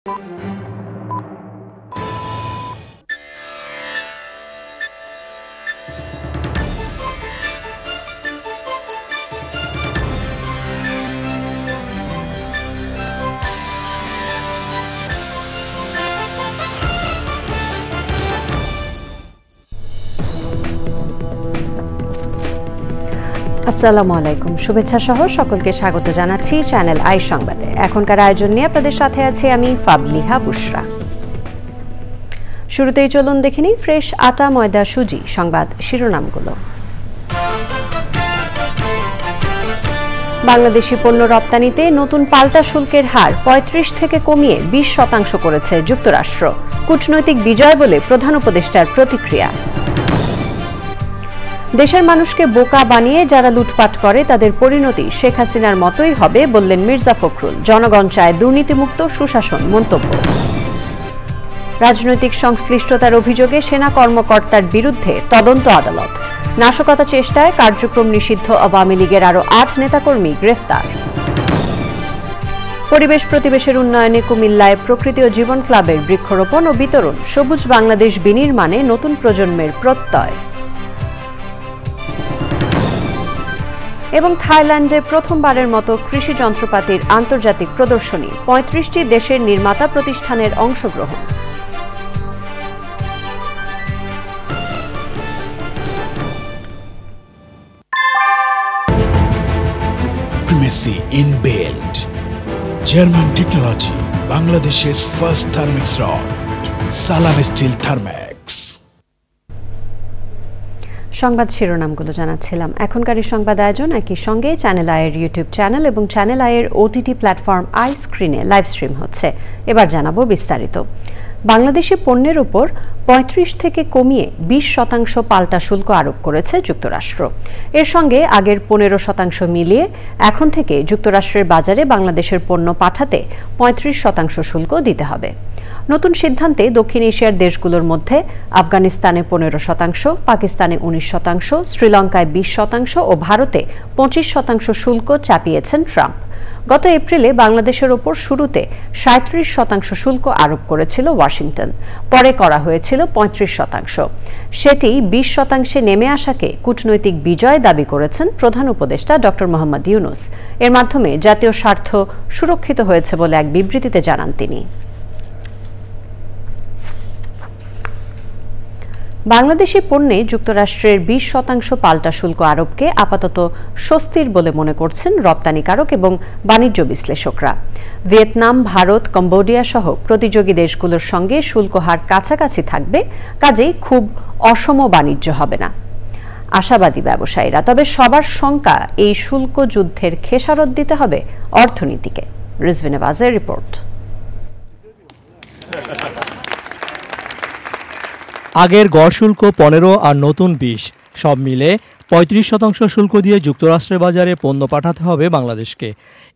আসসালামু আলাইকুম, শুভেচ্ছা সহ সকলকে স্বাগত জানাচ্ছি চ্যানেল আই সংবাদে। এখনকার আয়োজন নিয়ে আপনাদের সাথে আছি আমি ফাবলিহা বুশরা। শুরুতেই চলুন দেখে নিই ফ্রেশ আটা, ময়দা, সুজি সংবাদ শিরোনামগুলো। বাংলাদেশি পণ্য রপ্তানিতে নতুন পাল্টা শুল্কের হার ৩৫ থেকে কমিয়ে ২০% করেছে যুক্তরাষ্ট্র। কূটনৈতিক বিজয় বলে প্রধান উপদেষ্টার প্রতিক্রিয়া। দেশের মানুষকে বোকা বানিয়ে যারা লুটপাট করে তাদের পরিণতি শেখ হাসিনার মতোই হবে বললেন মির্জা ফখরুল। জনগণ চায় দুর্নীতিমুক্ত সুশাসন মন্তব্য। রাজনৈতিক সংশ্লিষ্টতার অভিযোগে সেনা কর্মকর্তার বিরুদ্ধে তদন্ত আদালত। নাশকতা চেষ্টায় কার্যক্রম নিষিদ্ধ আওয়ামী লীগের আরও ৮ নেতাকর্মী গ্রেফতার। পরিবেশ প্রতিবেশের উন্নয়নে কুমিল্লায় প্রকৃতি ও জীবন ক্লাবের বৃক্ষরোপণ ও বিতরণ। সবুজ বাংলাদেশ বিনির্মাণে নতুন প্রজন্মের প্রত্যয়। এবং থাইল্যান্ডে প্রথমবারের মতো কৃষি যন্ত্রপাতির আন্তর্জাতিক প্রদর্শনী। ৩৫টি দেশের নির্মাতা প্রতিষ্ঠানের অংশগ্রহণ। Primacy inbuilt. German technology. Bangladesh's first Thermix rod. Salam Steel Thermax. সংবাদ শিরোনামগুলো জানাচ্ছিলাম। এখনকার এই সংবাদ আয়োজন একই সঙ্গে চ্যানেল আইয়ের ইউটিউব চ্যানেল এবং চ্যানেল আইয়ের ওটিটি প্ল্যাটফর্ম আই স্ক্রিনে লাইভ স্ট্রিম হচ্ছে। এবার জানাবো বিস্তারিত। বাংলাদেশি পণ্যের উপর ৩৫ থেকে কমিয়ে ২০% পাল্টা শুল্ক আরোপ করেছে যুক্তরাষ্ট্র। এর সঙ্গে আগের ১৫% মিলিয়ে এখন থেকে যুক্তরাষ্ট্রের বাজারে বাংলাদেশের পণ্য পাঠাতে ৩৫% শুল্ক দিতে হবে। নতুন সিদ্ধান্তে দক্ষিণ এশিয়ার দেশগুলোর মধ্যে আফগানিস্তানে ১৫%, পাকিস্তানে ১৯%, শ্রীলঙ্কায় ২০% ও ভারতে ২৫% শুল্ক চাপিয়েছেন ট্রাম্প। গত এপ্রিলে বাংলাদেশের ওপর শুরুতে ৩৭% শুল্ক আরোপ করেছিল ওয়াশিংটন, পরে করা হয়েছিল ৩৫%। সেটি ২০% নেমে আসাকে কূটনৈতিক বিজয় দাবি করেছেন প্রধান উপদেষ্টা ডক্টর মোহাম্মদ ইউনূস। এর মাধ্যমে জাতীয় স্বার্থ সুরক্ষিত হয়েছে বলে এক বিবৃতিতে জানান তিনি। বাংলাদেশি পণ্যে যুক্তরাষ্ট্রের ২০% পাল্টা শুল্ক আরোপকে আপাতত স্বস্তির বলে মনে করছেন রপ্তানিকারক এবং বাণিজ্য বিশ্লেষকরা। ভিয়েতনাম, ভারত, কম্বোডিয়া সহ প্রতিযোগী দেশগুলোর সঙ্গে শুল্ক হার কাছাকাছি থাকবে, কাজেই খুব অসম বাণিজ্য হবে না আশাবাদী ব্যবসায়ীরা। তবে সবার শঙ্কা, এই শুল্ক যুদ্ধের খেসারত দিতে হবে অর্থনীতিকে। রিজভিনা বাজের রিপোর্ট। আগের গড় শুল্ক ১৫ আর নতুন ২০, সব মিলে ৩৫% শুল্ক দিয়ে যুক্তরাষ্ট্রের বাজারে পণ্য পাঠাতে হবে বাংলাদেশকে।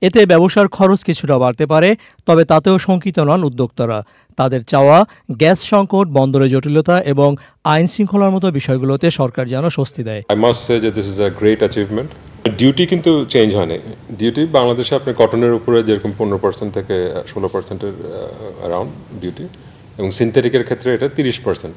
এতে ব্যবসার খরচ কিছুটা বাড়তে পারে, তবে তাতেও শঙ্কিত নন উদ্যোক্তারা। তাদের চাওয়া গ্যাস সংকট, বন্দরে জটিলতা এবং আইন শৃঙ্খলার মতো বিষয়গুলোতে সরকার যেন স্বস্তি দেয়। I must say that this is a great achievement. Duty কিন্তু চেঞ্জ হয়নি। ডিউটি বাংলাদেশে আপনি কটনের উপরে যেরকম 15% থেকে 16%-এর অ্যারাউন্ড ডিউটি, এবং সিনথেটিকের ক্ষেত্রে এটা 30%।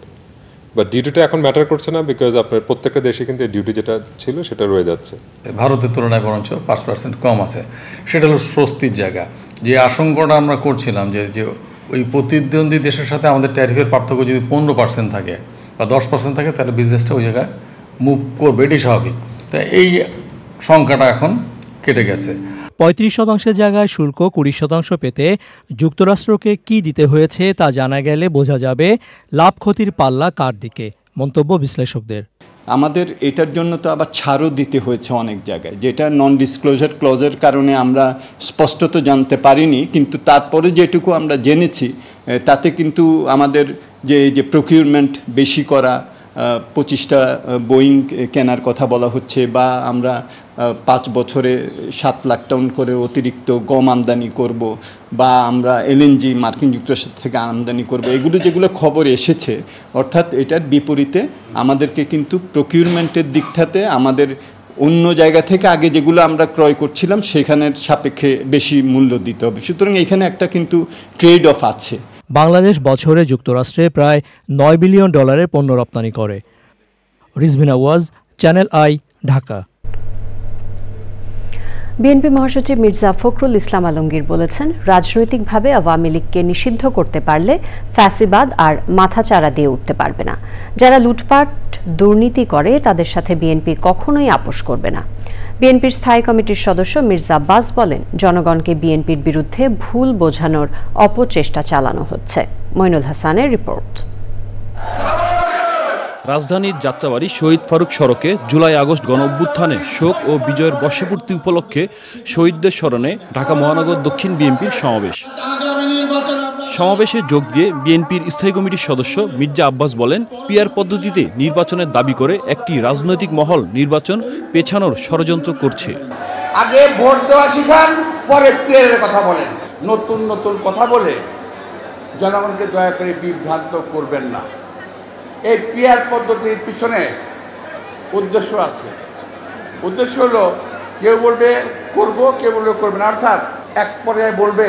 বাট ডিউটিটা এখন ম্যাটার করছে না, বিকজ আপনার প্রত্যেকটা দেশে কিন্তু ডিউটি যেটা ছিল সেটা রয়ে যাচ্ছে। ভারতের তুলনায় বরঞ্চ 5% কম আছে, সেটা হলো স্বস্তির জায়গা। যে আশঙ্কাটা আমরা করছিলাম যে ওই প্রতিদ্বন্দ্বী দেশের সাথে আমাদের ট্যারিফের পার্থক্য যদি 15% থাকে বা 10% থাকে, তাহলে বিজনেসটা ওই জায়গায় মুভ করবে, এটাই স্বাভাবিক। তাই এই সংখ্যাটা এখন কেটে গেছে। ৩৫% জায়গায় শুল্ক ২০% পেতে যুক্তরাষ্ট্রকে কি দিতে হয়েছে তা জানা গেলে বোঝা যাবে লাভ ক্ষতির পাল্লা কার দিকে, মন্তব্য বিশ্লেষকদের। আমাদের এটার জন্য তো আবার ছাড়ও দিতে হয়েছে অনেক জায়গায়, যেটা নন ডিসক্লোজার ক্লজের কারণে আমরা স্পষ্টত জানতে পারিনি, কিন্তু তারপরে যেটুকু আমরা জেনেছি তাতে কিন্তু আমাদের যে প্রকিউরমেন্ট বেশি করা, 25টা বোয়িং কেনার কথা বলা হচ্ছে, বা আমরা 5 বছরে 7 লাখ টন করে অতিরিক্ত গম আমদানি করব, বা আমরা এলএনজি মার্কিন যুক্তরাষ্ট্র থেকে আমদানি করব, যেগুলো খবর এসেছে, অর্থাৎ এটার বিপরীতে আমাদেরকে কিন্তু প্রকিউরমেন্টের দিকটাতে আমাদের অন্য জায়গা থেকে আগে যেগুলো আমরা ক্রয় করছিলাম সেখানের সাপেক্ষে বেশি মূল্য দিতে হবে। সুতরাং এখানে একটা কিন্তু ট্রেড অফ আছে। বাংলাদেশ বছরে যুক্তরাষ্ট্রে প্রায় $9 বিলিয়ন পণ্য রপ্তানি করে। রিজভিনা ওয়াজ, চ্যানেল আই, ঢাকা। বিএনপি মহাসচিব মির্জা ফখরুল ইসলাম আলমগীর বলেছেন, রাজনৈতিকভাবে আওয়ামী লীগকে নিষিদ্ধ করতে পারলে ফ্যাসিবাদ আর মাথাচাড়া দিয়ে উঠতে পারবে না। যারা লুটপাট দুর্নীতি করে তাদের সাথে বিএনপি কখনোই আপোষ করবে না। বিএনপির স্থায়ী কমিটির সদস্য মির্জা আব্বাস বলেন, জনগণকে বিএনপির বিরুদ্ধে ভুল বোঝানোর অপচেষ্টা চালানো হচ্ছে। মইনুল হাসানের রিপোর্ট। রাজধানীর যাত্রাবাড়ি শহীদ ফারুক সড়কে জুলাই আগস্ট গণঅভ্যুত্থানে শোক ও বিজয়ের বর্ষপূর্তি উপলক্ষে শহীদদের স্মরণে ঢাকা মহানগর দক্ষিণ বিএনপির সমাবেশে যোগ দিয়ে বিএনপির স্থায়ী কমিটির সদস্য মির্জা আব্বাস বলেন, পিআর পদ্ধতিতে নির্বাচনের দাবি করে একটি রাজনৈতিক মহল নির্বাচন পেছানোর ষড়যন্ত্র করছে। আগে ভোট দেওয়া শিখান, পরে পিআরের কথা বলেন। নতুন নতুন কথা বলে জনগণকে দয়া করে বিভ্রান্ত করবেন না। এই পিআর পদ্ধতির পিছনে উদ্দেশ্য আছে। উদ্দেশ্য হলো কেউ বলবে করব, কেউ বলবে করবে না, অর্থাৎ এক পর্যায়ে বলবে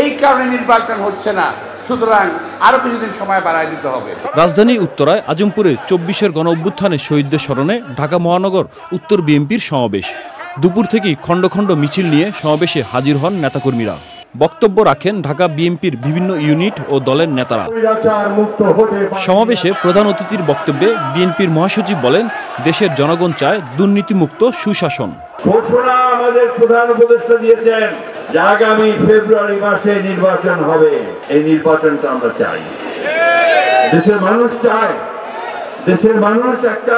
এই কারণে নির্বাচন হচ্ছে না, সুতরাং আরও কিছুদিন সময় বাড়ায় দিতে হবে। রাজধানীর উত্তরায় আজমপুরে 24-এর গণঅভ্যুত্থানে শহীদদের স্মরণে ঢাকা মহানগর উত্তর বিএনপির সমাবেশ। দুপুর থেকেই খণ্ড খণ্ড মিছিল নিয়ে সমাবেশে হাজির হন নেতাকর্মীরা। বক্তব্য রাখেন ঢাকা বিএনপির বিভিন্ন ইউনিট ও দলের নেতারা। সমাবেশে প্রধান অতিথির বক্তব্যে বিএনপির মহাসচিব বলেন, দেশের জনগণ চায় দুর্নীতিমুক্ত সুশাসন। ঘোষণা আমাদের প্রধান উপদেষ্টা দিয়েছেন যে আগামী ফেব্রুয়ারি মাসে নির্বাচন হবে। এই নির্বাচনটা আমরা চাই, দেশের মানুষ চায়। দেশের মানুষ একটা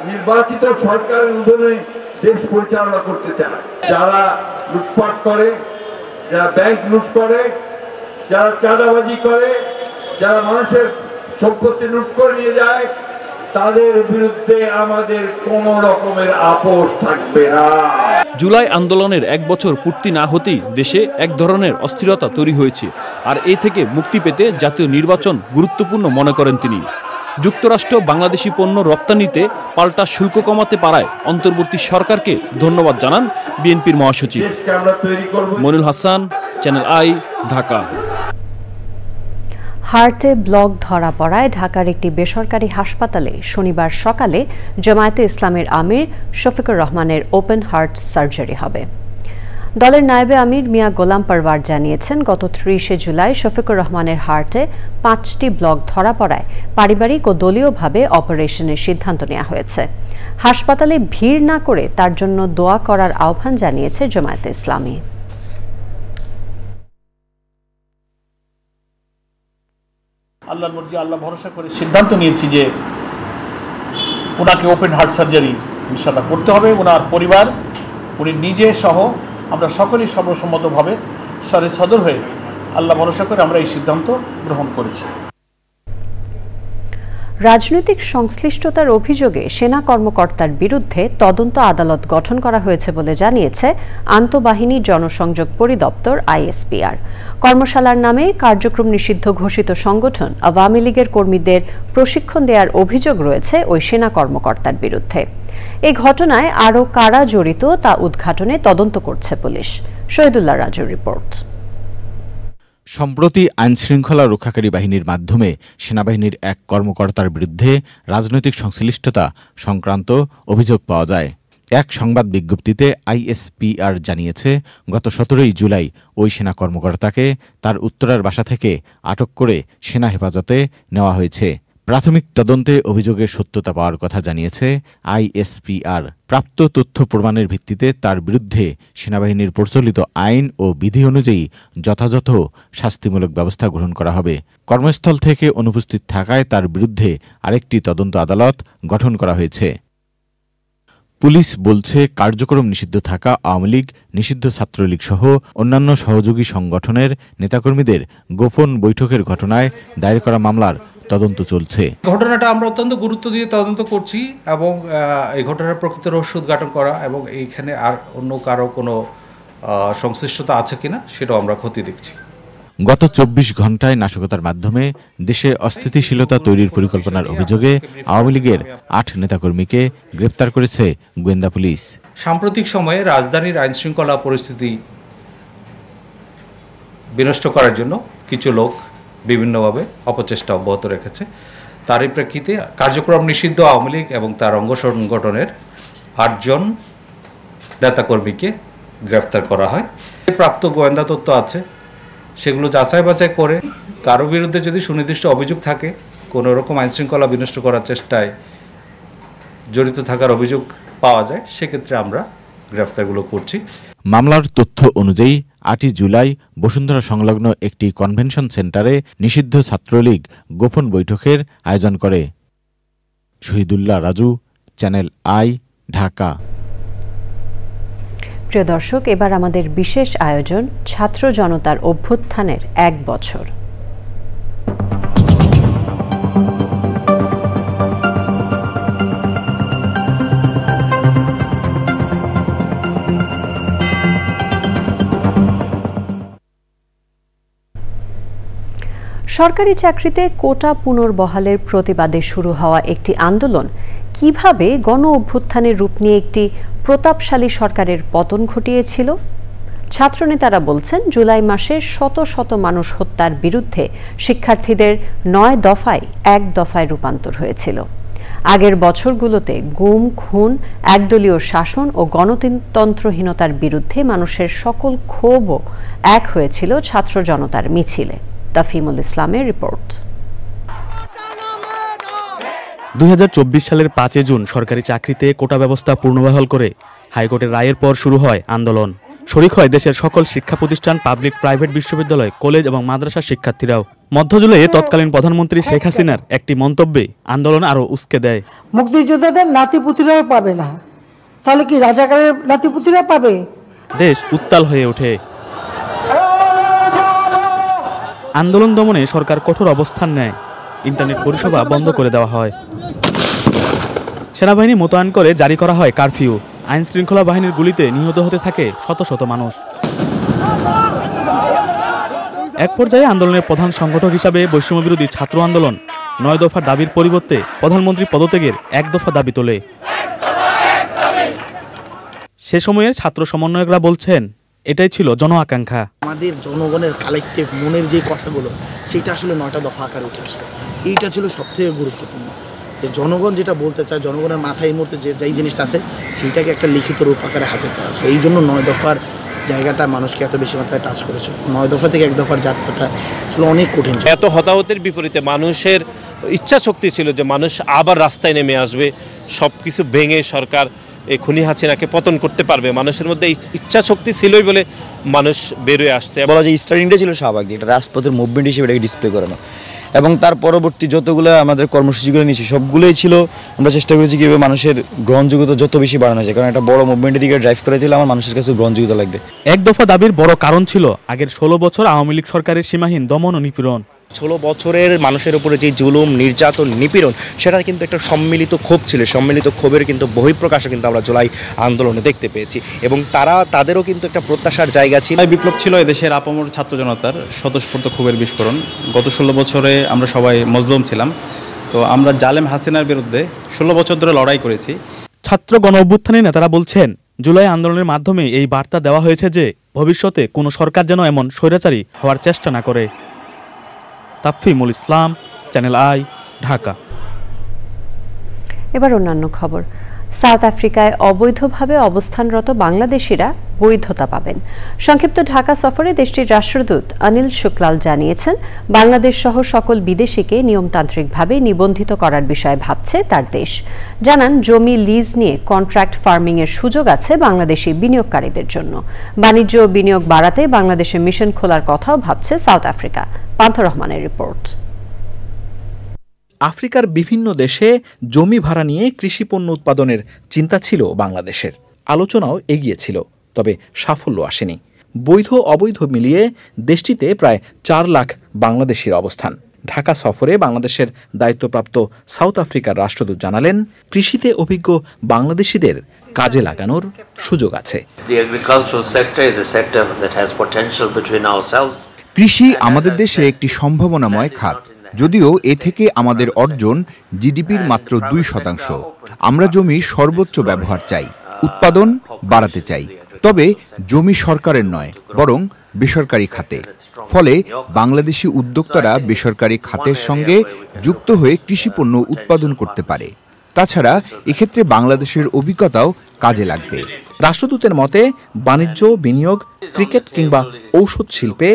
নির্বাচিত সরকারের অধীনে দেশ পরিচালনা করতে চায়। যারা লুটপাট করে, যারা ব্যাংক লুট করে, যারা চাঁদাবাজি করে, যারা মানুষের সম্পত্তি লুট করে নিয়ে যায়, তাদের বিরুদ্ধে আমাদের কোনো রকমের আপোষ থাকবে না। জুলাই আন্দোলনের 1 বছর পূর্তি না হতেই দেশে এক ধরনের অস্থিরতা তৈরি হয়েছে, আর এই থেকে মুক্তি পেতে জাতীয় নির্বাচন গুরুত্বপূর্ণ মনে করেন তিনি। যুক্তরাষ্ট্র বাংলাদেশি পণ্য রপ্তানিতে পাল্টা শুল্ক কমাতে পারায় অন্তর্বর্তী সরকারকে ধন্যবাদ জানান বিএনপির মহাসচিব। Monirul Hasan, channel I, Dhaka. হার্টে ব্লক ধরা পড়ায় ঢাকার একটি বেসরকারি হাসপাতালে শনিবার সকালে জামায়াতে ইসলামের আমির শফিকুর রহমানের ওপেন হার্ট সার্জারি হবে। দলের নায়েবে আমির মিয়া গোলাম পারওয়ার জানিয়েছেন, গত 30 জুলাই শফিকুর রহমানের হার্টে 5টি ব্লক ধরা পড়ায় পারিবারিক ও দলীয়ভাবে অপারেশনের সিদ্ধান্ত নেওয়া হয়েছে। হাসপাতালে ভিড় না করে তার জন্য দোয়া করার আহ্বান জানিয়েছে জামায়াতে ইসলামী। আল্লাহর মর্জি, আল্লাহ ভরসা করে সিদ্ধান্ত নিয়েছি যে ওনাকে ওপেন হার্ট সার্জারি ইনশাআল্লাহ করতে হবে। ওনার পরিবার, উনি নিজে সহ আমরা সকলেই সর্বসম্মতভাবে সারে সদর হয়ে আল্লাহ ভরসা করে আমরা এই সিদ্ধান্ত গ্রহণ করেছি। রাজনৈতিক সংশ্লিষ্টতার অভিযোগে সেনা কর্মকর্তার বিরুদ্ধে তদন্ত আদালত গঠন করা হয়েছে বলে জানিয়েছে আন্তঃবাহিনী জনসংযোগ পরিদপ্তর আইএসপিআর। কর্মশালার নামে কার্যক্রম নিষিদ্ধ ঘোষিত সংগঠন আওয়ামী লীগের কর্মীদের প্রশিক্ষণ দেওয়ার অভিযোগ রয়েছে ওই সেনা কর্মকর্তার বিরুদ্ধে। এই ঘটনায় আরও কারা জড়িত তা উদ্ঘাটনে তদন্ত করছে পুলিশ। শহীদুল্লাহ রাজুর রিপোর্ট। সম্প্রতি আইনশৃঙ্খলা রক্ষাকারী বাহিনীর মাধ্যমে সেনাবাহিনীর এক কর্মকর্তার বিরুদ্ধে রাজনৈতিক সংশ্লিষ্টতা সংক্রান্ত অভিযোগ পাওয়া যায়। এক সংবাদ বিজ্ঞপ্তিতে আইএসপিআর জানিয়েছে, গত 17 জুলাই ওই সেনা কর্মকর্তাকে তার উত্তরার বাসা থেকে আটক করে সেনা হেফাজতে নেওয়া হয়েছে। প্রাথমিক তদন্তে অভিযোগের সত্যতা পাওয়ার কথা জানিয়েছে আইএসপিআর। প্রাপ্ত তথ্য প্রমাণের ভিত্তিতে তার বিরুদ্ধে সেনাবাহিনীর প্রচলিত আইন ও বিধি অনুযায়ী যথাযথ শাস্তিমূলক ব্যবস্থা গ্রহণ করা হবে। কর্মস্থল থেকে অনুপস্থিত থাকায় তার বিরুদ্ধে আরেকটি তদন্ত আদালত গঠন করা হয়েছে। পুলিশ বলছে, কার্যক্রম নিষিদ্ধ থাকা আওয়ামী লীগ, নিষিদ্ধ ছাত্রলীগ সহ অন্যান্য সহযোগী সংগঠনের নেতাকর্মীদের গোপন বৈঠকের ঘটনায় দায়ের করা মামলার তদন্ত চলছে। ঘটনাটা আমরা অত্যন্ত গুরুত্ব দিয়ে তদন্ত করছি এবং এই ঘটনার প্রকৃত রহস্য উদ্ঘাটন করা এবং এইখানে আর অন্য কারো কোনো সংশ্লিষ্টতা আছে কিনা সেটাও আমরা খতিয়ে দেখছি। গত ২৪ ঘণ্টায় নাশকতার মাধ্যমে দেশে অস্থিতিশীলতা তৈরির পরিকল্পনার অভিযোগে আওয়ামী লীগের ৮ নেতাকর্মীকে গ্রেপ্তার করেছে গোয়েন্দা পুলিশ। সাম্প্রতিক সময়ে রাজধানীর আইনশৃঙ্খলা পরিস্থিতি বিনষ্ট করার জন্য কিছু লোক বিভিন্নভাবে অপচেষ্টা অব্যাহত রেখেছে। তারই প্রেক্ষিতে কার্যক্রম নিষিদ্ধ আওয়ামী লীগ এবং তার অঙ্গ সংগঠনের ৮ জন নেতাকর্মীকে গ্রেফতার করা হয়। প্রাপ্ত গোয়েন্দা তথ্য আছে, সেগুলো যাচাই বাছাই করে কারো বিরুদ্ধে যদি সুনির্দিষ্ট অভিযোগ থাকে, কোনো রকম আইনশৃঙ্খলা বিনষ্ট করার চেষ্টায় জড়িত থাকার অভিযোগ পাওয়া যায়, সেক্ষেত্রে আমরা গ্রেফতারগুলো করছি। মামলার তথ্য অনুযায়ী ৮ই জুলাই বসুন্ধরা সংলগ্ন একটি কনভেনশন সেন্টারে নিষিদ্ধ ছাত্রলীগ গোপন বৈঠকের আয়োজন করে। Shahidullah Raju, channel I, Dhaka. প্রিয় দর্শক, এবার আমাদের বিশেষ আয়োজন ছাত্র জনতার অভ্যুত্থানের ১ বছর। সরকারি চাকরিতে কোটা পুনর্বহালের প্রতিবাদে শুরু হওয়া একটি আন্দোলন কিভাবে গণ অভ্যুত্থানের রূপ নিয়ে একটি প্রতাপশালী সরকারের পতন ঘটিয়েছিল? ছাত্রনেতারা বলছেন, জুলাই মাসে শত শত মানুষ হত্যার বিরুদ্ধে শিক্ষার্থীদের ৯ দফায় ১ দফায় রূপান্তর হয়েছিল। আগের বছরগুলোতে গুম, খুন, একদলীয় শাসন ও গণতন্ত্রহীনতার বিরুদ্ধে মানুষের সকল ক্ষোভও এক হয়েছিল ছাত্র জনতার মিছিলে। তাফিমুল ইসলামের রিপোর্ট। ২০২৪ সালের ৫ জুন সরকারি চাকরিতে কোটা ব্যবস্থা পুনর্বহাল করে হাইকোর্টের রায়ের পর শুরু হয় আন্দোলন। শরিক হয় দেশের সকল শিক্ষা প্রতিষ্ঠান, পাবলিক, প্রাইভেট, বিশ্ববিদ্যালয়, কলেজ এবং মাদ্রাসার শিক্ষার্থীরাও। মধ্য জুলাইয়ে তৎকালীন প্রধানমন্ত্রী শেখ হাসিনার একটি মন্তব্যে আন্দোলন আরো উস্কে দেয়। মুক্তিযোদ্ধাদের নাতিপুতিরাও পাবে না, তাহলে কি রাজাকারের নাতিপুতিরা পাবে? দেশ উত্তাল হয়ে ওঠে। আন্দোলন দমনে সরকার কঠোর অবস্থান নেয়। ইন্টারনেট পরিষেবা বন্ধ করে দেওয়া হয়। সেনাবাহিনী মোতায়েন করে জারি করা হয় কারফিউ। আইন শৃঙ্খলা বাহিনীর গুলিতে নিহত হতে থাকে শত শত মানুষ। এক পর্যায়ে আন্দোলনের প্রধান সংগঠক হিসাবে বৈষম্য বিরোধী ছাত্র আন্দোলন ৯ দফার দাবির পরিবর্তে প্রধানমন্ত্রী পদত্যাগের ১ দফা দাবি তোলে। সে সময়ের ছাত্র সমন্বয়করা বলছেন, এটাই ছিল জন আকাঙ্ক্ষা। আমাদের জনগণের কালেক্টিভ মনের যে কথাগুলো, সেটা আসলে ৯টা দফা আকারে উঠে আসছে। এইটা ছিল সবথেকে গুরুত্বপূর্ণ। জনগণ যেটা বলতে চায়, জনগণের মাথায় এই মুহূর্তে যেই জিনিসটা আছে, সেইটাকে একটা লিখিত রূপ আকারে হাজির করা হয়েছে। এই জন্য ৯ দফার জায়গাটা মানুষকে এত বেশি মাত্রায় টাচ করেছে। ৯ দফা থেকে ১ দফার যাত্রাটা আসলে অনেক কঠিন। এত হতাহতের বিপরীতে মানুষের ইচ্ছা শক্তি ছিল যে মানুষ আবার রাস্তায় নেমে আসবে, সব কিছু ভেঙে সরকার এই খুনি হাসিনাকে পতন করতে পারবে। মানুষের মধ্যে ইচ্ছা শক্তি ছিলই বলে মানুষ বেরোয় আসছে। বলা যায় স্টার্টিংটা ছিল শাহবাগ, একটা রাজপথের মুভমেন্ট হিসেবে এটাকে ডিসপ্লে করানো, এবং তার পরবর্তী যতগুলো আমাদের কর্মসূচিগুলো নিয়েছি সবগুলোই ছিল আমরা চেষ্টা করেছি কীভাবে মানুষের গ্রহণযোগ্যতা যত বেশি বাড়ানো যায়, কারণ একটা বড় মুভমেন্টের দিকে ড্রাইভ করে দিলে আমার মানুষের কাছে গ্রহণযোগ্যতা লাগবে। ১ দফা দাবির বড় কারণ ছিল আগের ১৬ বছর আওয়ামী লীগ সরকারের সীমাহীন দমন ও নিপীড়ন। ১৬ বছরের মানুষের উপরে যে জুলুম, নির্যাতন, নিপীড়ন, সেটার কিন্তু একটা সম্মিলিত ক্ষোভ ছিল। সম্মিলিত ক্ষোভের কিন্তু বহিঃপ্রকাশও কিন্তু আমরা জুলাই আন্দোলনে দেখতে পেয়েছি, এবং তাদেরও কিন্তু একটা প্রত্যাশার জায়গা ছিল। বিপ্লব ছিল এদেশের আপামর ছাত্র জনতার স্বতঃস্ফূর্ত ক্ষোভের বিস্ফোরণ। গত ১৬ বছরে আমরা সবাই মজলুম ছিলাম, তো আমরা জালেম হাসিনার বিরুদ্ধে ১৬ বছর ধরে লড়াই করেছি। ছাত্র গণ অভ্যুত্থানের নেতারা বলছেন, জুলাই আন্দোলনের মাধ্যমে এই বার্তা দেওয়া হয়েছে যে ভবিষ্যতে কোনো সরকার যেন এমন স্বৈরাচারী হওয়ার চেষ্টা না করে। তাফিমুল ইসলাম, চ্যানেল আই, ঢাকা। এবার অন্যান্য খবর। সাউথ আফ্রিকায় অবৈধভাবে অবস্থানরত বাংলাদেশিরা বৈধতা পাবেন। সংক্ষিপ্ত ঢাকা সফরে দেশটির রাষ্ট্রদূত অনিল শুক্লাল জানিয়েছেন, বাংলাদেশ সহ সকল বিদেশিকে নিয়মতান্ত্রিকভাবে নিবন্ধিত করার বিষয়ে ভাবছে তার দেশ। জানান, জমি লিজ নিয়ে কন্ট্রাক্ট ফার্মিং এর সুযোগ আছে বাংলাদেশি বিনিয়োগকারীদের জন্য। বাণিজ্য ও বিনিয়োগ বাড়াতে বাংলাদেশে মিশন খোলার কথাও ভাবছে সাউথ আফ্রিকা। পান্থ রহমানের রিপোর্ট। আফ্রিকার বিভিন্ন দেশে জমি ভাড়া নিয়ে কৃষিপণ্য উৎপাদনের চিন্তা ছিল বাংলাদেশের। আলোচনাও এগিয়েছিল, তবে সাফল্য আসেনি। বৈধ অবৈধ মিলিয়ে দেশটিতে প্রায় ৪ লাখ বাংলাদেশির অবস্থান। ঢাকা সফরে বাংলাদেশের দায়িত্বপ্রাপ্ত সাউথ আফ্রিকার রাষ্ট্রদূত জানালেন, কৃষিতে অভিজ্ঞ বাংলাদেশিদের কাজে লাগানোর সুযোগ আছে। কৃষি আমাদের দেশে একটি সম্ভাবনাময় খাত, যদিও এ থেকে আমাদের অর্জন জিডিপির মাত্র 2%। আমরা জমি সর্বোচ্চ ব্যবহার চাই, উৎপাদন বাড়াতে চাই, তবে জমি সরকারের নয় বরং বেসরকারি খাতে। ফলে বাংলাদেশি উদ্যোক্তারা বেসরকারি খাতের সঙ্গে যুক্ত হয়ে কৃষিপণ্য উৎপাদন করতে পারে। তাছাড়া এক্ষেত্রে বাংলাদেশের অভিজ্ঞতাও কাজে লাগবে। রাষ্ট্রদূতের মতে বাণিজ্য, বিনিয়োগ, ক্রিকেট কিংবা ঔষধ শিল্পে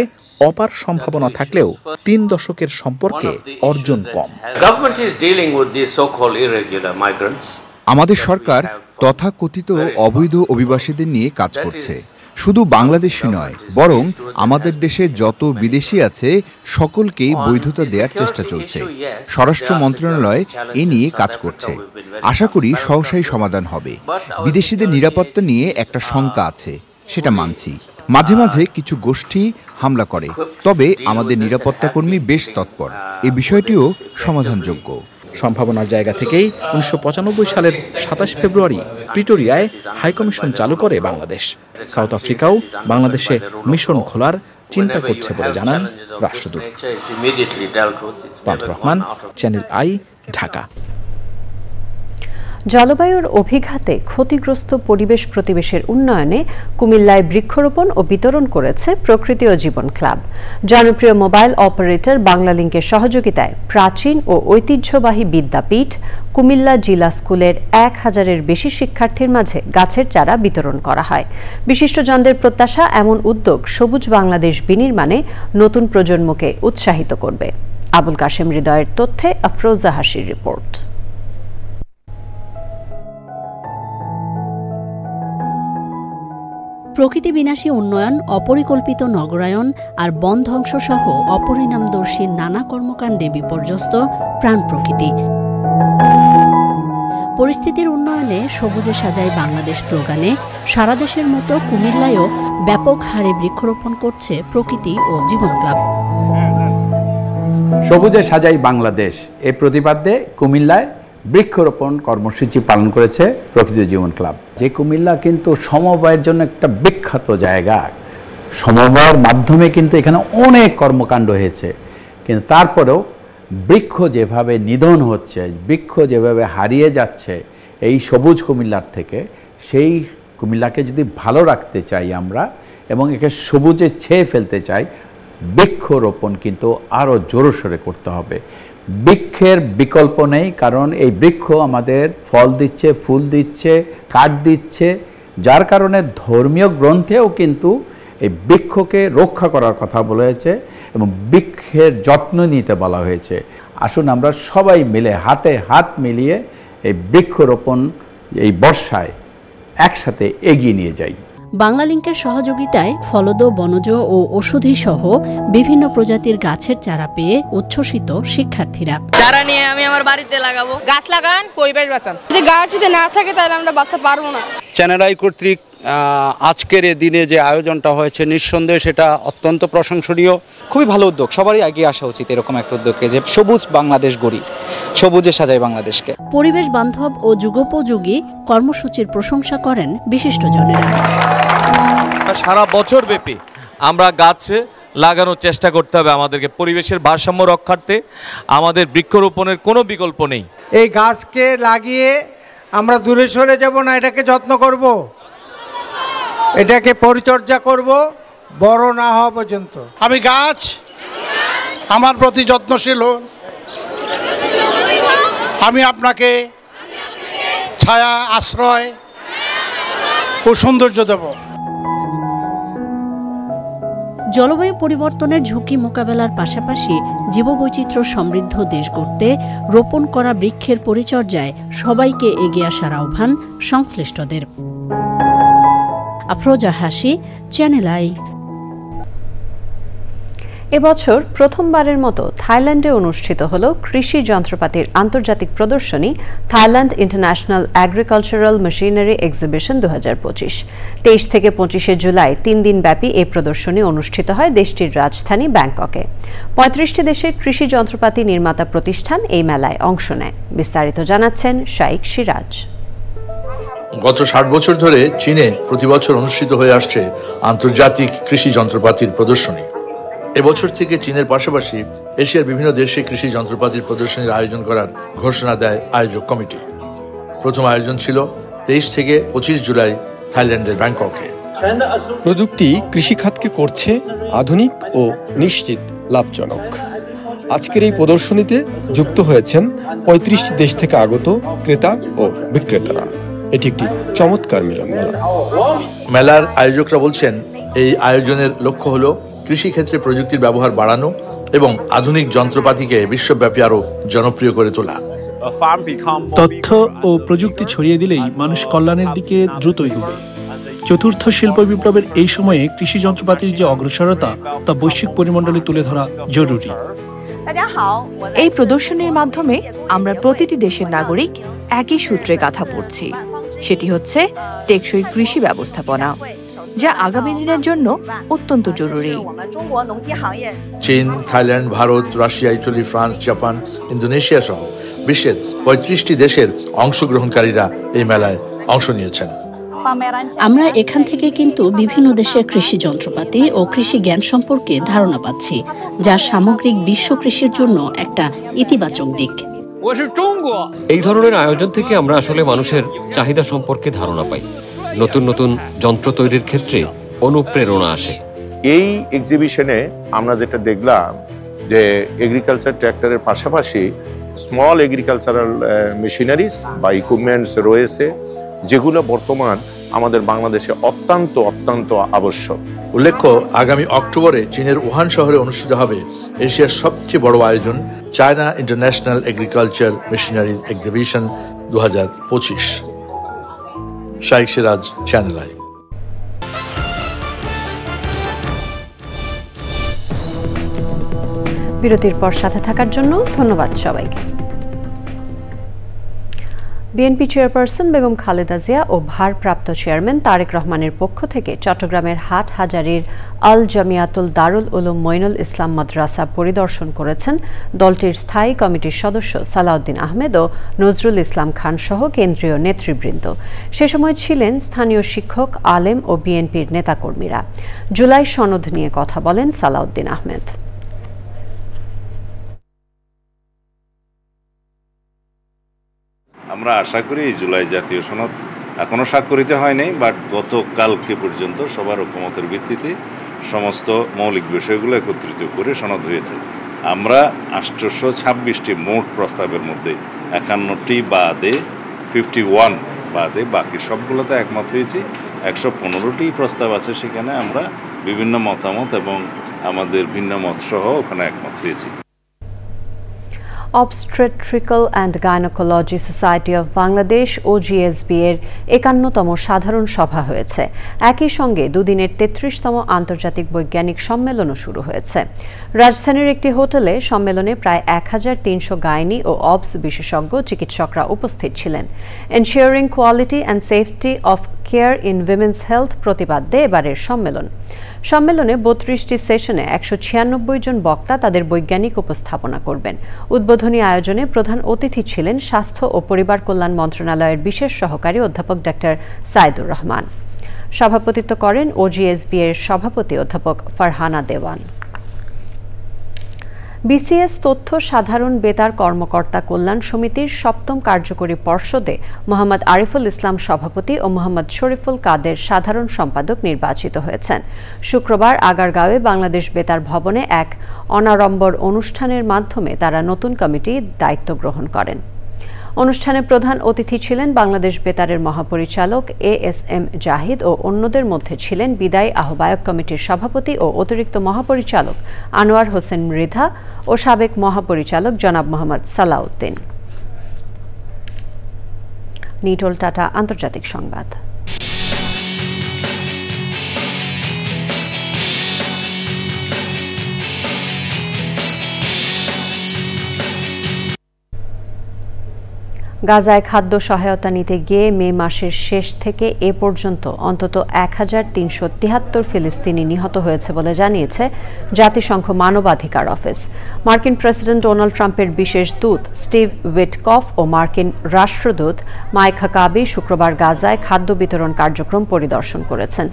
অপার সম্ভাবনা থাকলেও 3 দশকের সম্পর্কে অর্জন কম। আমাদের সরকার তথাকথিত অবৈধ অভিবাসীদের নিয়ে কাজ করছে। শুধু বাংলাদেশি নয়, বরং আমাদের দেশে যত বিদেশি আছে সকলকেই বৈধতা দেওয়ার চেষ্টা চলছে। স্বরাষ্ট্র মন্ত্রণালয় এ নিয়ে কাজ করছে। আশা করি সহসাই সমাধান হবে। বিদেশিদের নিরাপত্তা নিয়ে একটা শঙ্কা আছে, সেটা মানছি। মাঝে মাঝে কিছু গোষ্ঠী হামলা করে, তবে আমাদের নিরাপত্তা কর্মী বেশ তৎপর। এই বিষয়টিও সমাধানযোগ্য। সম্ভাবনার জায়গা থেকেই 1995 সালের 27 ফেব্রুয়ারি প্রিটোরিয়ায় হাইকমিশন চালু করে বাংলাদেশ। সাউথ আফ্রিকাও বাংলাদেশে মিশন খোলার চিন্তা করছে বলে জানান রাষ্ট্রদূত। পান্থ রহমান, চ্যানেল আই, ঢাকা। জলবায়ুর অভিঘাতে ক্ষতিগ্রস্ত পরিবেশ প্রতিবেশের উন্নয়নে কুমিল্লায় বৃক্ষরোপণ ও বিতরণ করেছে প্রকৃতি ও জীবন ক্লাব। জনপ্রিয় মোবাইল অপারেটর বাংলালিংকের সহযোগিতায় প্রাচীন ও ঐতিহ্যবাহী বিদ্যাপীঠ কুমিল্লা জিলা স্কুলের 1000-এর বেশি শিক্ষার্থীর মাঝে গাছের চারা বিতরণ করা হয়। বিশিষ্টজনদের প্রত্যাশা, এমন উদ্যোগ সবুজ বাংলাদেশ বিনির্মাণে নতুন প্রজন্মকে উৎসাহিত করবে। আবুল কাশেম হৃদয়ের তথ্যে আফরোজা হাসির রিপোর্ট। প্রকৃতি বিনাশী উন্নয়ন, অপরিকল্পিত নগরায়ন আর বন ধ্বংস সহ অপরিণামদর্শী নানা কর্মকাণ্ডে বিপর্যস্ত প্রাণ প্রকৃতি। পরিস্থিতির উন্নয়নে সবুজে সাজায় বাংলাদেশ স্লোগানে সারা দেশের মতো কুমিল্লায়ও ব্যাপক হারে বৃক্ষরোপণ করছে প্রকৃতি ও জীবন ক্লাব। সবুজে সাজাই বাংলাদেশ এ প্রতিপাদ্যে কুমিল্লায় বৃক্ষরোপণ কর্মসূচি পালন করেছে প্রকৃতি জীবন ক্লাব। যে কুমিল্লা কিন্তু সমবায়ের জন্য একটা বিখ্যাত জায়গা, সমবায়ের মাধ্যমে কিন্তু এখানে অনেক কর্মকাণ্ড হয়েছে, কিন্তু তারপরেও বৃক্ষ যেভাবে নিধন হচ্ছে, বৃক্ষ যেভাবে হারিয়ে যাচ্ছে এই সবুজ কুমিল্লার থেকে, সেই কুমিল্লাকে যদি ভালো রাখতে চাই আমরা এবং একে সবুজে ছেয়ে ফেলতে চাই, বৃক্ষরোপণ কিন্তু আরও জোরসোরে করতে হবে। বৃক্ষের বিকল্প নেই, কারণ এই বৃক্ষ আমাদের ফল দিচ্ছে, ফুল দিচ্ছে, কাঠ দিচ্ছে, যার কারণে ধর্মীয় গ্রন্থেও কিন্তু এই বৃক্ষকে রক্ষা করার কথা বলা হয়েছে এবং বৃক্ষের যত্ন নিতে বলা হয়েছে। আসুন আমরা সবাই মিলে হাতে হাত মিলিয়ে এই বৃক্ষরোপণ এই বর্ষায় একসাথে এগিয়ে নিয়ে যাই। বাংলালিংকের সহযোগিতায় ফলদ, বনজ ও ওষুধি সহ বিভিন্ন প্রজাতির গাছের চারা পেয়ে উচ্ছ্বসিত শিক্ষার্থীরা। চারা নিয়ে আমি আমার বাড়িতে লাগাবো। গাছ লাগান, পরিবেশ বাঁচান। যদি গাছ যদি না থাকে তাহলে আমরা বাঁচতে পারবো না। চ্যানেল আই কর্তৃক আজকের এই দিনে যে আয়োজনটা হয়েছে, নিঃসন্দেহে সেটা অত্যন্ত প্রশংসনীয়। খুবই ভালো উদ্যোগ, সবারই এগিয়ে আসা উচিত এরকম একটা উদ্যোগে, যে সবুজ বাংলাদেশ গড়ি, সবুজে সাজাই বাংলাদেশকে। পরিবেশ বান্ধব ও যুগোপযোগী কর্মসূচির প্রশংসা করেন বিশিষ্টজনেরা। সারা বছর ব্যাপী আমরা গাছ লাগানোর চেষ্টা করতে হবে। আমাদেরকে পরিবেশের ভারসাম্য রক্ষার্থে আমাদের বৃক্ষরোপণের কোনো বিকল্প নেই। এই গাছকে লাগিয়ে আমরা দূরে সরে যাব না, এটাকে যত্ন করব, এটাকে পরিচর্যা করব বড় না হওয়া পর্যন্ত। আমি গাছ আমার প্রতি যত্নশীল হন, আমি আপনাকে ছায়া, আশ্রয় ও সৌন্দর্য দেব। জলবায়ু পরিবর্তনের ঝুঁকি মোকাবেলার পাশাপাশি জীববৈচিত্র্য সমৃদ্ধ দেশ গড়তে রোপণ করা বৃক্ষের পরিচর্যায় সবাইকে এগিয়ে আসার আহ্বান সংশ্লিষ্টদের। আফরোজা হাসি, চ্যানেল আই। এবছর প্রথমবারের মতো থাইল্যান্ডে অনুষ্ঠিত হল কৃষি যন্ত্রপাতির আন্তর্জাতিক প্রদর্শনী Thailand international agricultural machinery exhibition 2025। 23 থেকে 25 জুলাই 3 দিন ব্যাপী এই প্রদর্শনী অনুষ্ঠিত হয় দেশটির রাজধানী ব্যাংককে। 35টি দেশের কৃষি যন্ত্রপাতি নির্মাতা প্রতিষ্ঠান এই মেলায় অংশ নেয়। বিস্তারিত জানাচ্ছেন শাইক সিরাজ। গত 60 বছর ধরে চীনে প্রতি বছর অনুষ্ঠিত হয়ে আসছে আন্তর্জাতিক কৃষি যন্ত্রপাতির প্রদর্শনী। এবছর থেকে চীনের পাশাপাশি এশিয়ার বিভিন্ন দেশে কৃষি যন্ত্রপাতির প্রদর্শনীর আয়োজন করার ঘোষণা দেয় আয়োজক কমিটি। প্রথম আয়োজন ছিল 23 থেকে 25 জুলাই থাইল্যান্ডের ব্যাংককে। প্রযুক্তি কৃষিখাতকে করছে আধুনিক ও নিশ্চিত লাভজনক। আজকের এই প্রদর্শনীতে যুক্ত হয়েছেন 35টি দেশ থেকে আগত ক্রেতা ও বিক্রেতারা। এটি একটি চমৎকার মিলন মেলা। মেলার আয়োজকরা বলছেন, এই আয়োজনের লক্ষ্য হলো কৃষিক্ষেত্রে প্রযুক্তির ব্যবহার বাড়ানো এবং আধুনিক যন্ত্রপাতিকে বিশ্বব্যাপী আরো জনপ্রিয় করে তোলা। তথ্য ও প্রযুক্তি ছড়িয়ে দিলেই মানুষ কল্যাণের দিকে দ্রুত এগোবে। চতুর্থ শিল্প বিপ্লবের এই সময়ে কৃষি যন্ত্রপাতির যে অগ্রসরতা তা বৈশ্বিক পরিমণ্ডলে তুলে ধরা জরুরি। এই প্রদর্শনীর মাধ্যমে আমরা প্রতিটি দেশের নাগরিক একই সূত্রে গাথা পড়ছি, সেটি হচ্ছে টেকসই কৃষি ব্যবস্থাপনা, যা আগামী দিনের জন্য অত্যন্ত জরুরি। চীন, Thailand, Bharat, Russia, Italy, France, Japan, Indonesia সহ বিশ্বের 35টি দেশের অংশগ্রহণকারীরা এই মেলায় অংশ নিয়েছেন। আমরা এখান থেকে কিন্তু বিভিন্ন দেশের কৃষি যন্ত্রপাতি ও কৃষি জ্ঞান সম্পর্কে ধারণা পাচ্ছি, যা সামগ্রিক বিশ্ব কৃষির জন্য একটা ইতিবাচক দিক। এই ধরনের আয়োজন থেকে আমরা আসলে মানুষের চাহিদা সম্পর্কে ধারণা পাই, নতুন নতুন যন্ত্র তৈরির ক্ষেত্রে অনুপ্রেরণা আসে। এই এক্সিবিশনে আমরা যেটা দেখলাম যে এগ্রিকালচার ট্র্যাক্টরের পাশাপাশি স্মল এগ্রিকালচারাল মেশিনারিজ বা ইকুইপমেন্টস রয়েছে, যেগুলো বর্তমান আমাদের বাংলাদেশে অত্যন্ত আবশ্যক। উল্লেখ্য, আগামী অক্টোবরে চীনের উহান শহরে অনুষ্ঠিত হবে এশিয়ার সবচেয়ে বড় আয়োজন China international agriculture machineries exhibition 2025। Shykh Seraj, channel I. বিরতির পর সাথে থাকার জন্য ধন্যবাদ সবাইকে। বিএনপি চেয়ারপারসন বেগম খালেদা জিয়া ও ভারপ্রাপ্ত চেয়ারম্যান তারেক রহমানের পক্ষ থেকে চট্টগ্রামের হাটহাজারীর আল জামিয়াতুল দারুল উলুম মঈনুল ইসলাম মাদ্রাসা পরিদর্শন করেছেন দলটির স্থায়ী কমিটির সদস্য সালাউদ্দিন আহমেদ ও নজরুল ইসলাম খান সহ কেন্দ্রীয় নেতৃবৃন্দ। সে সময় ছিলেন স্থানীয় শিক্ষক, আলেম ও বিএনপির নেতাকর্মীরা। জুলাই সনদ নিয়ে কথা বলেন সালাউদ্দিন আহমেদ। আমরা আশা করি এই জুলাই জাতীয় সনদ এখনও স্বাক্ষরিত হয়নি, বাট গতকালকে পর্যন্ত সবার ঐকমতের ভিত্তিতে সমস্ত মৌলিক বিষয়গুলো একত্রিত করে সনদ হয়েছে। আমরা 826টি মোট প্রস্তাবের মধ্যে 51টি বাদে 51 বাদে বাকি সবগুলোতে একমত হয়েছি। 115টি প্রস্তাব আছে, সেখানে আমরা বিভিন্ন মতামত এবং আমাদের ভিন্ন মত সহ ওখানে একমত হয়েছি। Obstetrical and gynaecology society of Bangladesh OGSB এর 51তম সাধারণ সভা হয়েছে। একই সঙ্গে দুদিনের 33তম আন্তর্জাতিক বৈজ্ঞানিক সম্মেলনও শুরু হয়েছে। রাজধানীর একটি হোটেলে সম্মেলনে প্রায় 1300 গাইনি ও অবস বিশেষজ্ঞ চিকিৎসকরা উপস্থিত ছিলেন। Ensuring quality and safety of care in women's health প্রতিপাদ্যে এবারের সম্মেলনে 32টি সেশনে 196 জন বক্তা তাদের বৈজ্ঞানিক উপস্থাপনা করবেন। উদ্বোধনী আয়োজনে প্রধান অতিথি ছিলেন স্বাস্থ্য ও পরিবার কল্যাণ মন্ত্রণালয়ের বিশেষ সহকারী অধ্যাপক ডক্টর সাইদুর রহমান। সভাপতিত্ব করেন OGSB এর সভাপতি অধ্যাপক ফারহানা দেওয়ান। বিসিএস তথ্য সাধারণ বেতার কর্মকর্তা কল্যাণ সমিতির 7ম কার্যকরী পর্ষদে মোহাম্মদ আরিফুল ইসলাম সভাপতি ও মোহাম্মদ শরীফুল কাদের সাধারণ সম্পাদক নির্বাচিত হয়েছেন। শুক্রবার আগারগাঁওয়ে বাংলাদেশ বেতার ভবনে এক অনাড়ম্বর অনুষ্ঠানের মাধ্যমে তারা নতুন কমিটির দায়িত্ব গ্রহণ করেন। অনুষ্ঠানে প্রধান অতিথি ছিলেন বাংলাদেশ বেতারের মহাপরিচালক ASM জাহিদ ও অন্যদের মধ্যে ছিলেন বিদায়ী আহ্বায়ক কমিটির সভাপতি ও অতিরিক্ত মহাপরিচালক আনোয়ার হোসেন মৃধা ও সাবেক মহাপরিচালক জনাব মোহাম্মদ সালাউদ্দিন। নিটোল টাটা আন্তর্জাতিক সংবাদ। গাজায় খাদ্য সহায়তা নিতে গিয়ে মে মাসের শেষ থেকে এ পর্যন্ত অন্তত ১,৩৭৩ ফিলিস্তিনি নিহত হয়েছে বলে জানিয়েছে জাতিসংঘ মানবাধিকার অফিস। মার্কিন প্রেসিডেন্ট ডোনাল্ড ট্রাম্পের বিশেষ দূত স্টিভ উইটকফ ও মার্কিন রাষ্ট্রদূত মাইক হাকাবি শুক্রবার গাজায় খাদ্য বিতরণ কার্যক্রম পরিদর্শন করেছেন।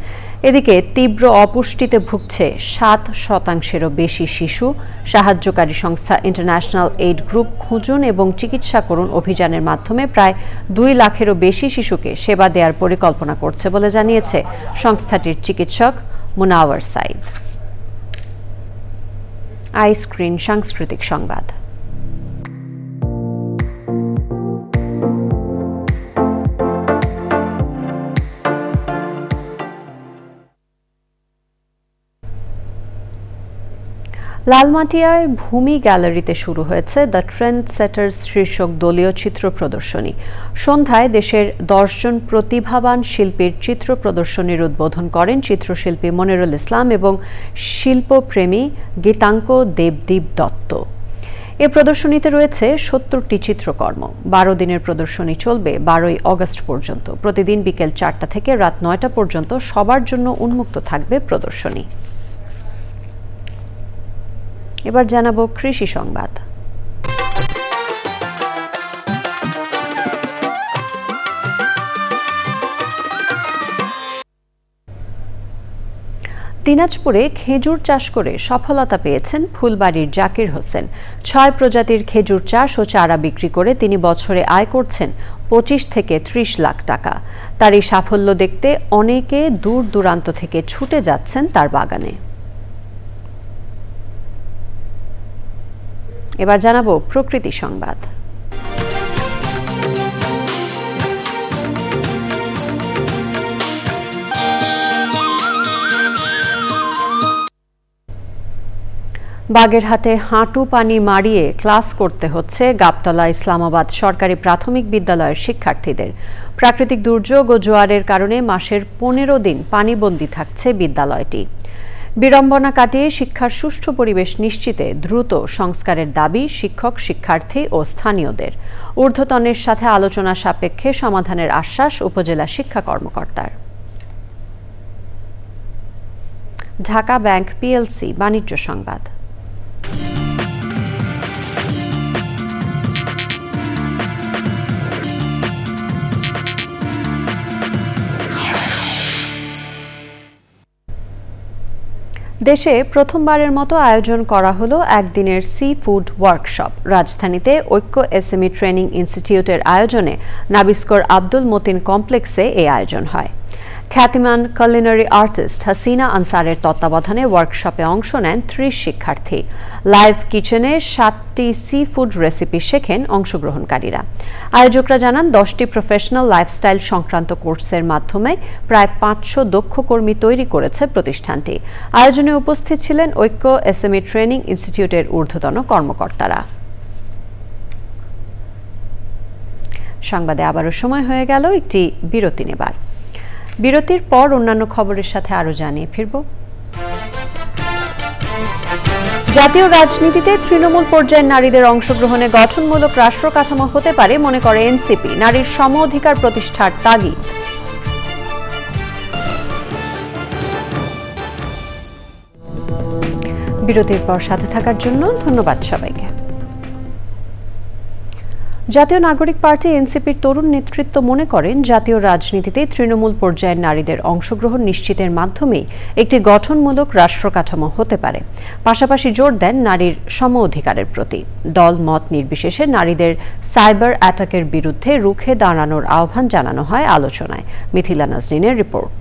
এদিকে তীব্র অপুষ্টিতে ভুগছে ৭%-এরও বেশি শিশু। সাহায্যকারী সংস্থা ইন্টারন্যাশনাল এইড গ্রুপ খুঁজুন এবং চিকিৎসা করুন অভিযানের মাধ্যমে প্রায় ২ লাখেরও বেশি শিশুকে সেবা দেওয়ার পরিকল্পনা করছে বলে জানিয়েছে সংস্থাটির চিকিৎসক মুনাওয়ার সাইদ। আইস্ক্রিন সাংস্কৃতিক সংবাদ। লালমাটিয়ায় ভূমি গ্যালারিতে শুরু হয়েছে দ্য ট্রেন্ড সেটার্স শীর্ষক দলীয় চিত্র প্রদর্শনী। সন্ধ্যায় দেশের ১০ জন প্রতিভাবান শিল্পীর চিত্র প্রদর্শনীর উদ্বোধন করেন চিত্রশিল্পী মনিরুল ইসলাম এবং শিল্পপ্রেমী গীতাঙ্ক দেবদীপ দত্ত। এ প্রদর্শনীতে রয়েছে ৭০টি চিত্রকর্ম। ১২ দিনের প্রদর্শনী চলবে ১২ই অগস্ট পর্যন্ত। প্রতিদিন বিকেল ৪টা থেকে রাত ৯টা পর্যন্ত সবার জন্য উন্মুক্ত থাকবে প্রদর্শনী। এবার জানাবো কৃষি সংবাদ। দিনাজপুরে খেজুর চাষ করে সফলতা পেয়েছেন ফুলবাড়ির জাকির হোসেন। ৬ প্রজাতির খেজুর চাষ ও চারা বিক্রি করে তিনি বছরে আয় করছেন ২৫ থেকে ৩০ লাখ টাকা। তার এই সাফল্য দেখতে অনেকে দূর দূরান্ত থেকে ছুটে যাচ্ছেন তার বাগানে। এবার জানাবো প্রকৃতি সংবাদ। বাগেরহাটে হাঁটু পানি মারিয়ে ক্লাস করতে হচ্ছে গাবতলা ইসলামাবাদ সরকারি প্রাথমিক বিদ্যালয়ের শিক্ষার্থীদের। প্রাকৃতিক দুর্যোগ ও জোয়ারের কারণে মাসের ১৫ দিন পানিবন্দী থাকছে বিদ্যালয়টি। বিড়ম্বনা কাটিয়ে শিক্ষার সুষ্ঠু পরিবেশ নিশ্চিতে দ্রুত সংস্কারের দাবি শিক্ষক, শিক্ষার্থী ও স্থানীয়দের। ঊর্ধ্বতনের সাথে আলোচনা সাপেক্ষে সমাধানের আশ্বাস উপজেলা শিক্ষা কর্মকর্তার। ঢাকা ব্যাংক পিএলসি বাণিজ্য সংবাদ। দেশে প্রথমবারের মতো আয়োজন করা হলো একদিনের সি ফুড ওয়ার্কশপ। রাজধানীতে ঐক্য এসএমই ট্রেনিং ইনস্টিটিউটের আয়োজনে নাবিস্কর আব্দুল মতিন কমপ্লেক্সে এই আয়োজন হয়। খ্যাতিমান কুলিনারি আর্টিস্ট হাসিনা আনসারের তত্ত্বাবধানে ওয়ার্কশপে অংশ নেন ৩০ শিক্ষার্থী। লাইভ কিচেনে ৭টি সি ফুড রেসিপি শেখেন অংশগ্রহণকারীরা। আয়োজকরা জানান ১০টি প্রফেশনাল লাইফস্টাইল সংক্রান্ত কোর্সের মাধ্যমে প্রায় ৫০০ দক্ষ কর্মী তৈরি করেছে প্রতিষ্ঠানটি। আয়োজনে উপস্থিত ছিলেন ঐক্য এসএমই ট্রেনিং ইনস্টিটিউটের ঊর্ধ্বতন কর্মকর্তারা। সংবাদে আবারও সময় হয়ে গেল একটি বিরতি নেবার। বিরতির পর অন্যান্য খবরের সাথে আরো জানিয়ে ফিরব। জাতীয় রাজনীতিতে তৃণমূল পর্যায়ের নারীদের অংশগ্রহণে গঠনমূলক রাষ্ট্র কাঠামো হতে পারে মনে করে এনসিপি। নারীর সম অধিকার প্রতিষ্ঠার তাগিদ। বিরতির পর সাথে থাকার জন্য ধন্যবাদ সবাইকে। জাতীয় নাগরিক পার্টি এনসিপির তরুণ নেতৃত্ব মনে করেন জাতীয় রাজনীতিতে তৃণমূল পর্যায়ের নারীদের অংশগ্রহণ নিশ্চিতের মাধ্যমে একটি গঠনমূলক রাষ্ট্র কাঠামো হতে পারে। পাশাপাশি জোর দেন নারীর সম অধিকারের প্রতি। দল মত নির্বিশেষে নারীদের সাইবার অ্যাটাকের বিরুদ্ধে রুখে দাঁড়ানোর আহ্বান জানানো হয় আলোচনায়। মিথিলা নাজরিনের রিপোর্ট।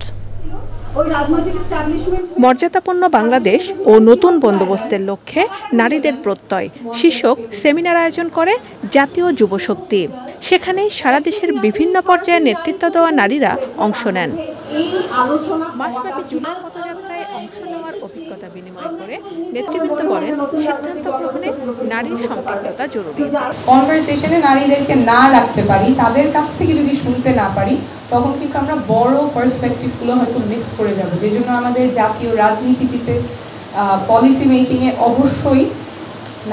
মর্যাদাপূর্ণ বাংলাদেশ ও নতুন বন্দোবস্তের লক্ষ্যে নারীদের প্রত্যয় শীর্ষক সেমিনার আয়োজন করে জাতীয় যুবশক্তি। সেখানে সারা দেশের বিভিন্ন পর্যায়ে নেতৃত্ব দেওয়া নারীরা অংশ নেন। মাসব্যাপী জুলাই পদযাত্রায় অংশ নেওয়ার অভিজ্ঞতা বিনিময় করে নেতৃবৃন্দ বলেন সিদ্ধান্ত গ্রহণে নারীর সম্পৃক্ততা জরুরি। কনভারসেশনে নারীদেরকে না রাখতে পারি, তাদের কাছ থেকে যদি শুনতে না পারি, তখন কিন্তু আমরা বড় পার্সপেক্টিভগুলো হয়তো মিস করে যাব। যে জন্য আমাদের জাতীয় রাজনীতিতে পলিসি মেকিংয়ে অবশ্যই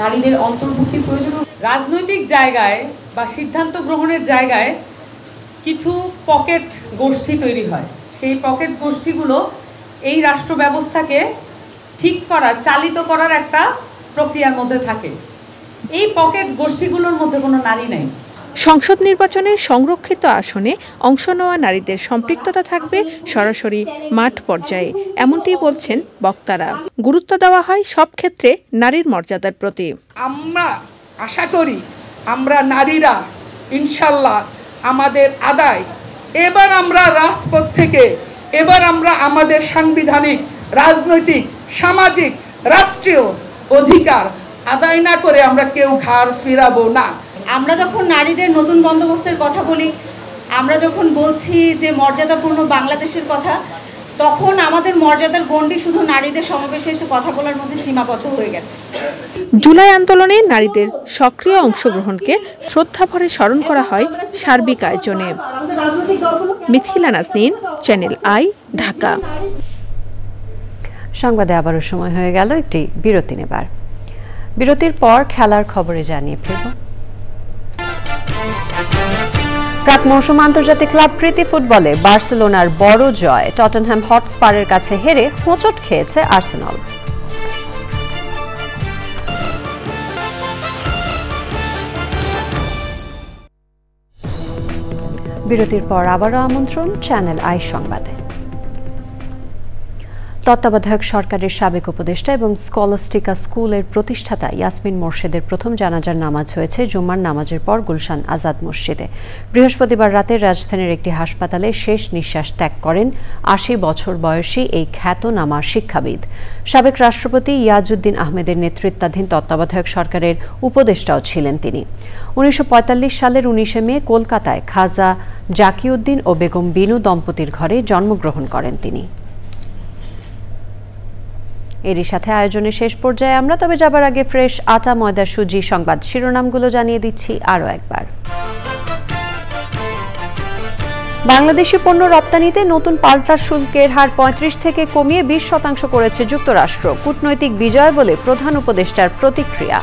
নারীদের অন্তর্ভুক্তির প্রয়োজন। রাজনৈতিক জায়গায় বা সিদ্ধান্ত গ্রহণের জায়গায় কিছু পকেট গোষ্ঠী তৈরি হয়, সেই পকেট গোষ্ঠীগুলো এই রাষ্ট্র ব্যবস্থাকে ঠিক করা, চালিত করার একটা প্রক্রিয়ার মধ্যে থাকে। এই পকেট গোষ্ঠীগুলোর মধ্যে কোনো নারী নেই। সংসদ নির্বাচনে সংরক্ষিত আসনে অংশ নেওয়া নারীদের সম্পৃক্ততা থাকবে সরাসরি মাঠ পর্যায়ে, এমনটি বলছেন বক্তারা। গুরুত্ব দেওয়া হয় সব ক্ষেত্রে নারীর মর্যাদার প্রতি। আমরা আশা করি আমরা নারীরা ইনশাল্লাহ আমাদের আদায়, এবার আমরা রাজপথ থেকে এবার আমরা আমাদের সাংবিধানিক, রাজনৈতিক, সামাজিক, রাষ্ট্রীয় অধিকার আদায় না করে আমরা কেউ ঘাড় ফিরাবো না। আমরা যখন নারীদের নতুন বন্দোবস্তের কথা বলি, আমরা যখন বলছি যে মর্যাদাপূর্ণ বাংলাদেশের কথা, তখন আমাদের মর্যাদার গণ্ডি শুধু নারীদের সমাবেশে এসে কথা বলার মধ্যে সীমাবদ্ধ হয়ে গেছে। জুলাই আন্দোলনে নারীদের সক্রিয় অংশগ্রহণকে শ্রদ্ধাভরে স্মরণ করা হয় সার্বিক আয়োজনে। Mithila Naznin, channel I, Dhaka. সংবাদে আবারও সময় হয়ে গেল একটি বিরতি নেবার। বিরতির পর খেলার খবরে জানিয়ে ফিরব। প্রাক মৌসুম আন্তর্জাতিক ক্লাব প্রীতি ফুটবলে বার্সেলোনার বড় জয়, টটেনহ্যাম হটস্পারের কাছে হেরে হোঁচট খেয়েছে আর্সেনাল। বিরতির পর আবারও আমন্ত্রণ চ্যানেল আই সংবাদে। তত্ত্বাবধায়ক সরকারের সাবেক উপদেষ্টা এবং স্কলাস্টিকা স্কুলের প্রতিষ্ঠাতা ইয়াসমিন মোর্শেদের প্রথম জানাজার নামাজ হয়েছে জুম্মার নামাজের পর গুলশান আজাদ মসজিদে। বৃহস্পতিবার রাতে রাজধানীর একটি হাসপাতালে শেষ নিঃশ্বাস ত্যাগ করেন ৮০ বছর বয়সী এই খ্যাতনামা শিক্ষাবিদ। সাবেক রাষ্ট্রপতি ইয়াজউদ্দিন আহমেদের নেতৃত্বাধীন তত্ত্বাবধায়ক সরকারের উপদেষ্টাও ছিলেন তিনি। ১৯৪৫ সালের ১৯ মে কলকাতায় খাজা জাকিউদ্দিন ও বেগম বিনু দম্পতির ঘরে জন্মগ্রহণ করেন তিনি। এরই সাথে আয়োজনের শেষ পর্যায়ে আমরা, তবে যাবার আগে ফ্রেশ আটা ময়দা সুজি সংবাদ শিরোনামগুলো জানিয়ে দিচ্ছি আরও একবার। বাংলাদেশি পণ্য রপ্তানিতে নতুন পাল্টা শুল্কের হার ৩৫ থেকে কমিয়ে ২০% করেছে যুক্তরাষ্ট্র। কূটনৈতিক বিজয় বলে প্রধান উপদেষ্টার প্রতিক্রিয়া।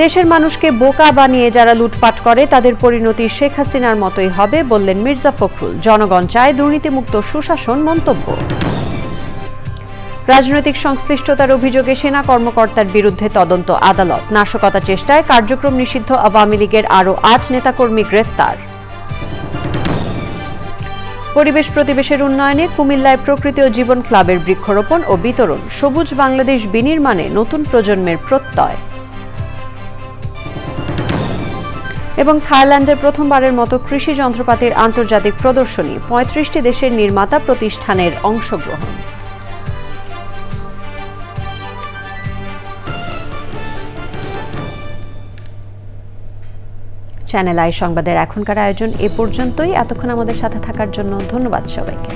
দেশের মানুষকে বোকা বানিয়ে যারা লুটপাট করে তাদের পরিণতি শেখ হাসিনার মতোই হবে বললেন মির্জা ফখরুল। জনগণ চায় দুর্নীতিমুক্ত সুশাসন মন্তব্য। রাজনৈতিক সংশ্লিষ্টতার অভিযোগে সেনা কর্মকর্তার বিরুদ্ধে তদন্ত আদালত। নাশকতা চেষ্টায় কার্যক্রম নিষিদ্ধ আওয়ামী লীগের আরও ৮ নেতাকর্মী গ্রেফতার। পরিবেশ প্রতিবেশের উন্নয়নে কুমিল্লায় প্রকৃতি ও জীবন ক্লাবের বৃক্ষরোপণ ও বিতরণ। সবুজ বাংলাদেশ বিনির্মাণে নতুন প্রজন্মের প্রত্যয়। এবং থাইল্যান্ডে প্রথমবারের মতো কৃষি যন্ত্রপাতির আন্তর্জাতিক প্রদর্শনী, ৩৫টি দেশের নির্মাতা প্রতিষ্ঠানের অংশগ্রহণ। চ্যানেল আই সংবাদের এখনকার আয়োজন এ পর্যন্তই। এতক্ষণ আমাদের সাথে থাকার জন্য ধন্যবাদ সবাইকে।